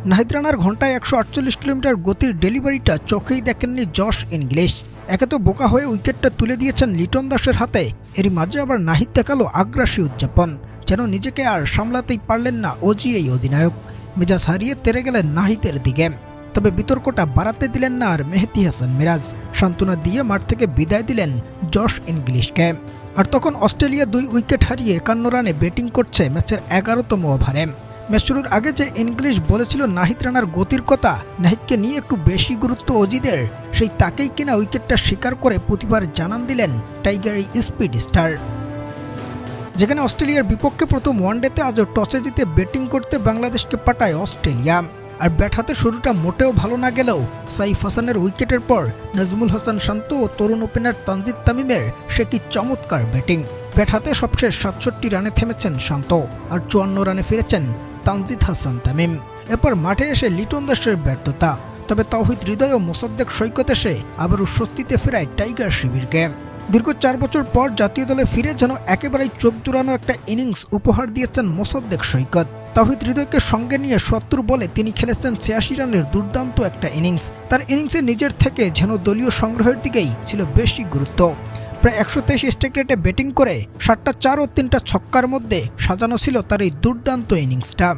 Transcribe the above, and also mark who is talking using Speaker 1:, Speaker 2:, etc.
Speaker 1: নাহিদ রানার ঘন্টায় 148 কিলোমিটার গতির ডেলিভারিটা চোখেই দেখেননি জশ ইংলিশ। একে তো বোকা হয়ে উইকেটটা তুলে দিয়েছেন লিটন দাসের হাতে, এরই মাঝে আবার নাহিদ দেখালো আগ্রাসী উদযাপন, যেন নিজেকে আর সামলাতেই পারলেন না ওজি এই অধিনায়ক। মেজাজ হারিয়ে তেরে গেলেন নাহিদের দিকে। তবে বিতর্কটা বাড়াতে দিলেন না আর মেহেদী হাসান মিরাজ, সান্ত্বনা দিয়ে মাঠ থেকে বিদায় দিলেন জশ ইংলিশকে। আর তখন অস্ট্রেলিয়া 2 উইকেট হারিয়ে 51 রানে ব্যাটিং করছে ম্যাচের 11তম ওভারে। ম্যাচ শুরুর আগে যে ইংলিশ বলেছিল নাহিদ রানার গতির কথা, নাহিদকে নিয়ে একটু বেশি গুরুত্ব অজিদের, সেই তাকেই কিনা উইকেটটা স্বীকার করে প্রতিবার জানান দিলেন টাইগার এই স্পিড স্টার। যেখানে অস্ট্রেলিয়ার বিপক্ষে প্রথম ওয়ানডেতে আজও টসে জিতে ব্যাটিং করতে বাংলাদেশকে পাঠায় অস্ট্রেলিয়া। আর ব্যাট হাতে শুরুটা মোটেও ভালো না গেলেও সাইফ হাসানের উইকেটের পর নাজমুল হাসান শান্ত ও তরুণ ওপেনার তানজিদ তামিমের সে কি চমৎকার ব্যাটিং। ব্যাট হাতে সবশেষ 67 রানে থেমেছেন শান্ত, আর 54 রানে ফিরেছেন তানজিদ হাসান তামিম। এরপর মাঠে এসে লিটন দাসের ব্যর্থতা, তবে তাওহিদ হৃদয় ও মোসাদ্দেক সৈকত এসে আবারও স্বস্তিতে ফেরায় টাইগার শিবিরকে। দীর্ঘ 4 বছর পর জাতীয় দলে ফিরে যেন একেবারেই চোখ জুড়ানো একটা ইনিংস উপহার দিয়েছেন মোসাদ্দেক সৈকত। তাওহিদ হৃদয়কে সঙ্গে নিয়ে 70 বলে তিনি খেলেছেন 86 রানের দুর্দান্ত একটা ইনিংস। তার ইনিংসে নিজের থেকে যেন দলীয় সংগ্রহের দিকেই ছিল বেশি গুরুত্ব। প্রায় 123 স্ট্রাইক রেটে ব্যাটিং করে 7টা 4 ও 3টা ছক্কার মধ্যে সাজানো ছিল তার এই দুর্দান্ত ইনিংসটা।